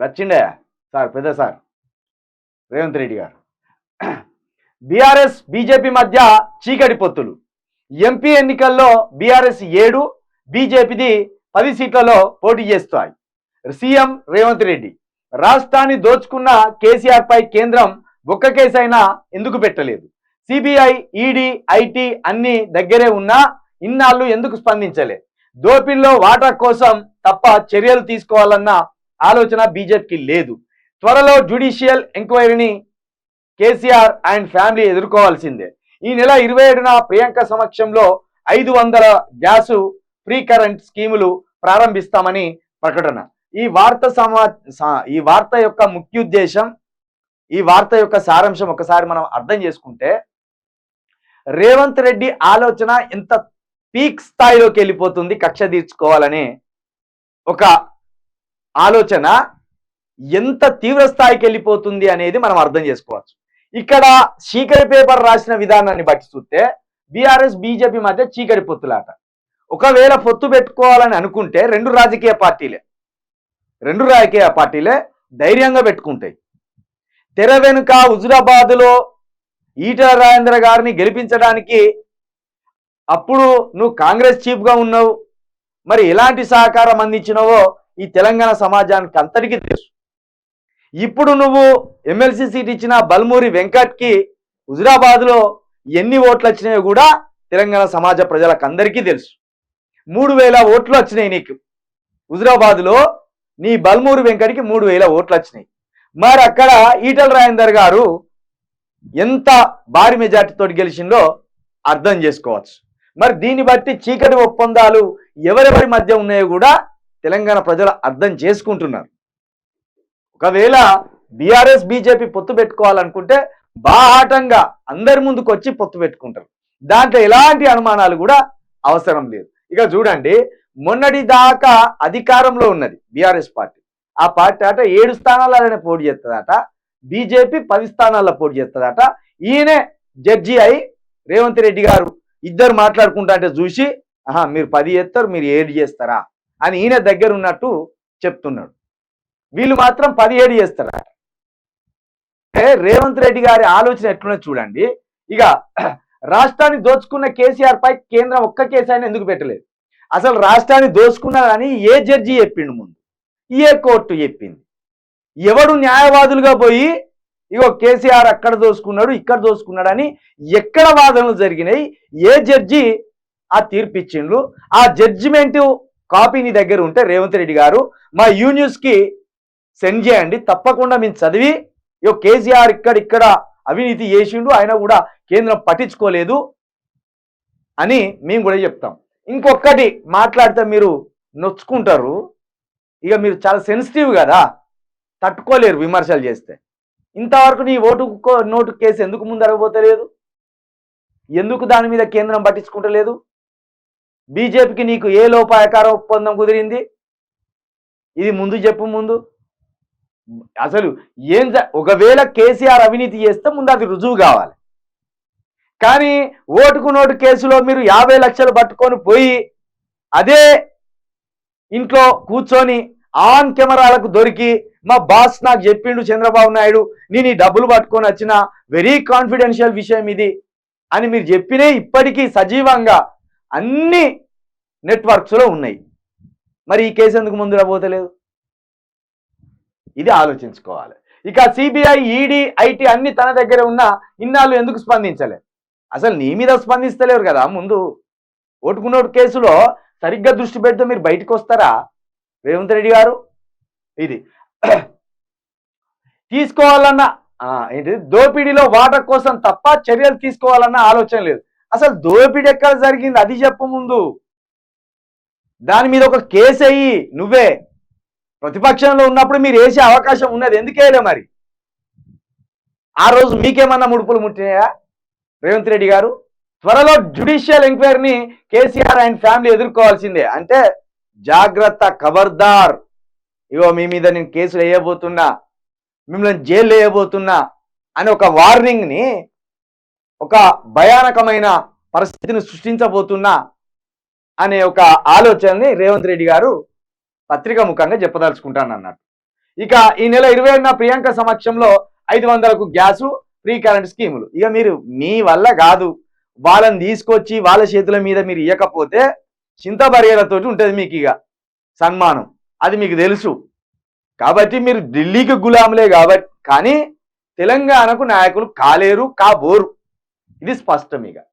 వచ్చిండే సార్, పెద్ద సార్ రేవంత్ రెడ్డి గారు. బీఆర్ఎస్ బీజేపీ మధ్య చీకటి పొత్తులు. ఎంపీ ఎన్నికల్లో బీఆర్ఎస్ 7, బీజేపీది 10 సీట్లలో పోటీ చేస్తాయి. సీఎం రేవంత్ రెడ్డి రాష్ట్రాన్ని దోచుకున్న కేసీఆర్ పై కేంద్రం ఒక్క కేసు అయినా ఎందుకు పెట్టలేదు? సిబిఐ, ఈడీ, ఐటీ అన్ని దగ్గరే ఉన్నా ఇన్నాళ్ళు ఎందుకు స్పందించలే? దోపిడీలో వాటా కోసం తప్ప చర్యలు తీసుకోవాలన్న ఆలోచన బీజేపీకి లేదు. త్వరలో జ్యుడిషియల్ ఎంక్వైరీని కేసీఆర్ అండ్ ఫ్యామిలీ ఎదుర్కోవాల్సిందే. ఈ నెల 27న ప్రియాంక సమక్షంలో 500 గ్యాసు ఫ్రీ కరెంట్ స్కీములు ప్రారంభిస్తామని ప్రకటన. ఈ వార్త యొక్క ముఖ్య ఉద్దేశం, ఈ వార్త యొక్క సారాంశం ఒకసారి మనం అర్థం చేసుకుంటే, రేవంత్ రెడ్డి ఆలోచన ఎంత పీక్ స్థాయిలోకి వెళ్ళిపోతుంది. కక్ష తీర్చుకోవాలనే ఒక ఆలోచన ఎంత తీవ్ర స్థాయికి వెళ్ళిపోతుంది అనేది మనం అర్థం చేసుకోవచ్చు. ఇక్కడ చీకటి పేపర్ రాసిన విధానాన్ని బట్టి చూస్తే బీఆర్ఎస్ బీజేపీ మధ్య చీకటి పొత్తులాట. ఒకవేళ పొత్తు పెట్టుకోవాలని అనుకుంటే రెండు రాజకీయ పార్టీలే ధైర్యంగా పెట్టుకుంటాయి. తెర వెనుక హుజురాబాద్లో ఈటెల రాజేందర్ గారిని గెలిపించడానికి అప్పుడు నువ్వు కాంగ్రెస్ చీఫ్గా ఉన్నావు, మరి ఎలాంటి సహకారం అందించినవో ఈ తెలంగాణ సమాజానికి అంతటికీ తెలుసు. ఇప్పుడు నువ్వు ఎమ్మెల్సీ సీట్ ఇచ్చిన బల్మూరి వెంకట్కి హుజురాబాద్లో ఎన్ని ఓట్లు వచ్చినాయో కూడా తెలంగాణ సమాజ ప్రజలకు అందరికీ తెలుసు. 3000 ఓట్లు వచ్చినాయి నీకు హుజురాబాద్లో. నీ బల్మూరి వెంకట్కి 3000 ఓట్లు వచ్చినాయి. మరి అక్కడ ఈటెల రాజేందర్ గారు ఎంత భారీ మెజార్టీతో గెలిచిందో అర్థం చేసుకోవచ్చు. మరి దీన్ని బట్టి చీకటి ఒప్పందాలు ఎవరెవరి మధ్య ఉన్నాయో కూడా తెలంగాణ ప్రజలు అర్థం చేసుకుంటున్నారు. ఒకవేళ బీఆర్ఎస్ బీజేపీ పొత్తు పెట్టుకోవాలనుకుంటే బాహాటంగా అందరి ముందుకు వచ్చి పొత్తు పెట్టుకుంటారు. దాంట్లో ఎలాంటి అనుమానాలు కూడా అవసరం లేదు. ఇక చూడండి, మొన్నటి దాకా అధికారంలో ఉన్నది బీఆర్ఎస్ పార్టీ. ఆ పార్టీ అట 7 స్థానాలనే పోటీ చేస్తుందట, బీజేపీ 10 స్థానాల్లో పోటీ చేస్తుందట. ఈయనే జడ్జి అయి రేవంత్ రెడ్డి గారు ఇద్దరు మాట్లాడుకుంటా అంటే చూసి, మీరు 10 చేస్తారు, మీరు 7 చేస్తారా అని ఈయన దగ్గర ఉన్నట్టు చెప్తున్నాడు. వీళ్ళు మాత్రం 17 చేస్తారట. రేవంత్ రెడ్డి గారి ఆలోచన ఎట్లున్నా చూడండి. ఇక రాష్ట్రాన్ని దోచుకున్న కేసీఆర్ పై కేంద్రం ఒక్క కేసు అయినా ఎందుకు పెట్టలేదు? అసలు రాష్ట్రాన్ని దోచుకున్నారని ఏ జడ్జి చెప్పిండు? ముందు ఏ కోర్టు చెప్పింది? ఎవడు న్యాయవాదులుగా పోయి ఇగో కేసీఆర్ అక్కడ దోచుకున్నాడు, ఇక్కడ దోచుకున్నాడు అని ఎక్కడ వాదనలు జరిగినాయి? ఏ జడ్జి ఆ తీర్పిచ్చిండ్రు? ఆ జడ్జిమెంట్ కాపీ నీ దగ్గర ఉంటే రేవంత్ రెడ్డి గారు మా యూన్యూస్కి సెండ్ చేయండి. తప్పకుండా మేము చదివి ఇగో కేసీఆర్ ఇక్కడ అవినీతి చేసిండు, ఆయన కూడా కేంద్రం పట్టించుకోలేదు అని మేము కూడా చెప్తాం. ఇంకొకటి మాట్లాడితే మీరు నొచ్చుకుంటారు. ఇక మీరు చాలా సెన్సిటివ్ కదా, తట్టుకోలేరు విమర్శలు చేస్తే. ఇంతవరకు నీ నోటు కేసు ఎందుకు ముందరగబోతలేదు? ఎందుకు దాని మీద కేంద్రం పట్టించుకుంటలేదు? బీజేపీకి నీకు ఏ లోపాయకార ఒప్పందం కుదిరింది? ఇది ముందు చెప్పు. ముందు అసలు ఒకవేళ కేసీఆర్ అవినీతి చేస్తే ముందు అది రుజువు కావాలి. కానీ ఓటుకు నోటు కేసులో మీరు 50 లక్షలు పట్టుకొని పోయి అదే ఇంట్లో కూర్చొని ఆన్ కెమెరాలకు దొరికి మా బాస్ నాకు చెప్పిండు చంద్రబాబు నాయుడు, నేను ఈ డబ్బులు పట్టుకొని వచ్చిన వెరీ కాన్ఫిడెన్షియల్ విషయం ఇది అని మీరు చెప్పినే ఇప్పటికీ సజీవంగా అన్ని నెట్వర్క్స్లో ఉన్నాయి. మరి ఈ కేసు ఎందుకు ముందు రాబోతలేదు? ఇది ఆలోచించుకోవాలి. ఇక సిబిఐ, ఈడీ, ఐటీ అన్ని తన దగ్గర ఉన్న ఇన్నాళ్ళు ఎందుకు స్పందించలేదు? అసలు నీ మీద స్పందిస్తలేరు కదా. ముందు ఓటుకున్నోటు కేసులో సరిగ్గా దృష్టి పెడితే మీరు బయటకు వస్తారా రేవంత్ రెడ్డి గారు? ఇది తీసుకోవాలన్న ఏంటి, దోపిడీలో వాటా కోసం తప్ప చర్యలు తీసుకోవాలన్న ఆలోచన లేదు. అసలు దోపిడీ ఎక్కడ జరిగింది అది చెప్పు ముందు. దాని మీద ఒక కేసు అయ్యి నువ్వే ప్రతిపక్షంలో ఉన్నప్పుడు మీరు వేసే అవకాశం ఉన్నది, ఎందుకేలే మరి? ఆ రోజు మీకేమన్నా ముడుపులు ముట్టినాయా రేవంత్ రెడ్డి గారు? త్వరలో జ్యుడిషియల్ ఎంక్వైరీని కేసీఆర్ అండ్ ఫ్యామిలీ ఎదుర్కోవాల్సిందే. అంటే జాగ్రత్త, ఖబర్దార్, ఇగో మీ మీద నేను కేసులు వేయబోతున్నా, మిమ్మల్ని జైలు వేయబోతున్నా అని ఒక వార్నింగ్ని, ఒక భయానకమైన పరిస్థితిని సృష్టించబోతున్నా అనే ఒక ఆలోచనని రేవంత్ రెడ్డి గారు పత్రికా ముఖంగా చెప్పదలుచుకుంటాను అన్నట్టు. ఇక ఈ నెల 27న ప్రియాంక సమక్షంలో 500కు గ్యాసు ఫ్రీ కరెంట్ స్కీములు. ఇక మీరు మీ వల్ల కాదు, వాళ్ళని తీసుకొచ్చి వాళ్ళ చేతుల మీద మీరు ఇవ్వకపోతే చింతబరిగేలతోటి ఉంటుంది మీకు ఇక సన్మానం, అది మీకు తెలుసు. కాబట్టి మీరు ఢిల్లీకి గులాములే కాబట్టి, కానీ తెలంగాణకు నాయకులు కాలేరు కాబోరు, ఇది స్పష్టం ఇక.